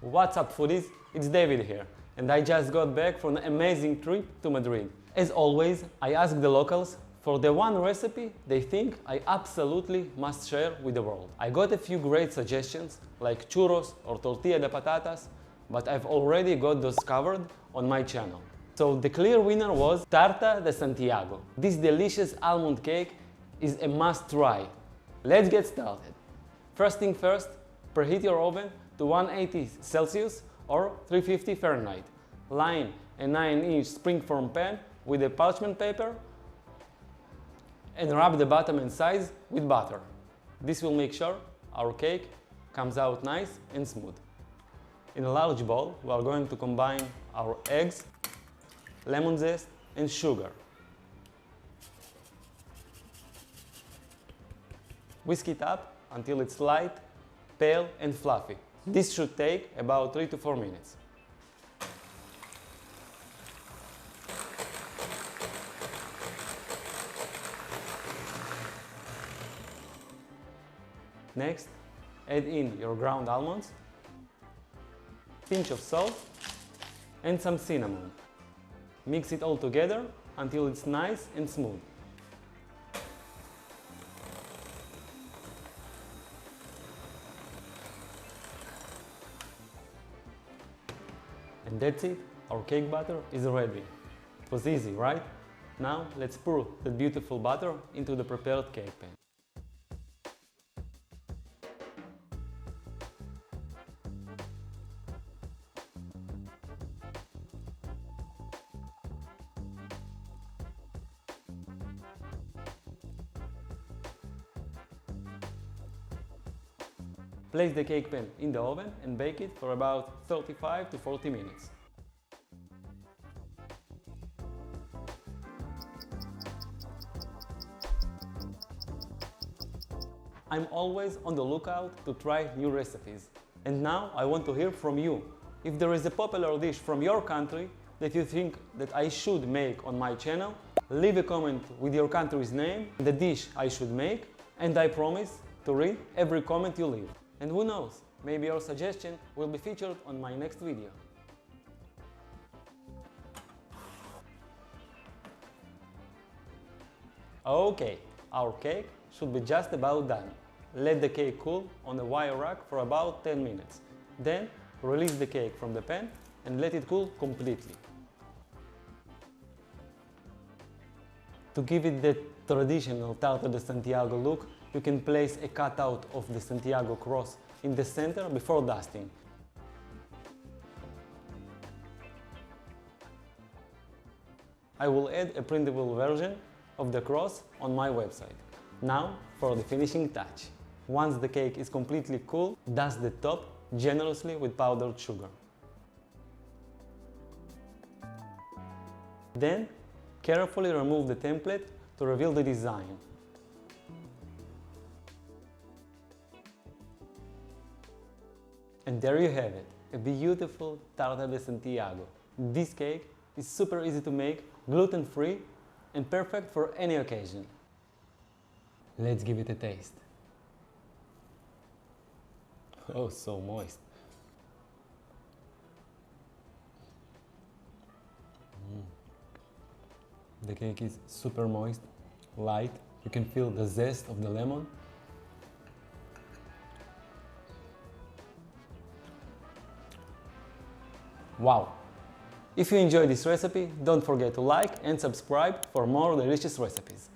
What's up, foodies? It's David here, and I just got back from an amazing trip to Madrid. As always, I ask the locals for the one recipe they think I absolutely must share with the world. I got a few great suggestions, like churros or tortilla de patatas, but I've already got those covered on my channel. So the clear winner was Tarta de Santiago. This delicious almond cake is a must try. Let's get started. First thing first, preheat your oven to 180 Celsius or 350 Fahrenheit. Line a 9-inch springform pan with a parchment paper and rub the bottom and sides with butter. This will make sure our cake comes out nice and smooth. In a large bowl, we are going to combine our eggs, lemon zest and sugar. Whisk it up until it's light, pale and fluffy. This should take about 3 to 4 minutes. Next, add in your ground almonds, pinch of salt and some cinnamon. Mix it all together until it's nice and smooth. And that's it, our cake batter is ready. It was easy, right? Now let's pour the beautiful butter into the prepared cake pan. Place the cake pan in the oven and bake it for about 35 to 40 minutes. I'm always on the lookout to try new recipes. And now I want to hear from you. If there is a popular dish from your country that you think that I should make on my channel, leave a comment with your country's name, the dish I should make, and I promise to read every comment you leave. And who knows, maybe your suggestion will be featured on my next video. Okay, our cake should be just about done. Let the cake cool on a wire rack for about 10 minutes. Then release the cake from the pan and let it cool completely. To give it the traditional Tarta de Santiago look, you can place a cutout of the Santiago cross in the center before dusting. I will add a printable version of the cross on my website. Now for the finishing touch. Once the cake is completely cool, dust the top generously with powdered sugar. Then carefully remove the template to reveal the design. And there you have it, a beautiful Tarta de Santiago. This cake is super easy to make, gluten-free and perfect for any occasion. Let's give it a taste. Oh, so moist. The cake is super moist, light. You can feel the zest of the lemon. Wow! If you enjoyed this recipe, don't forget to like and subscribe for more delicious recipes.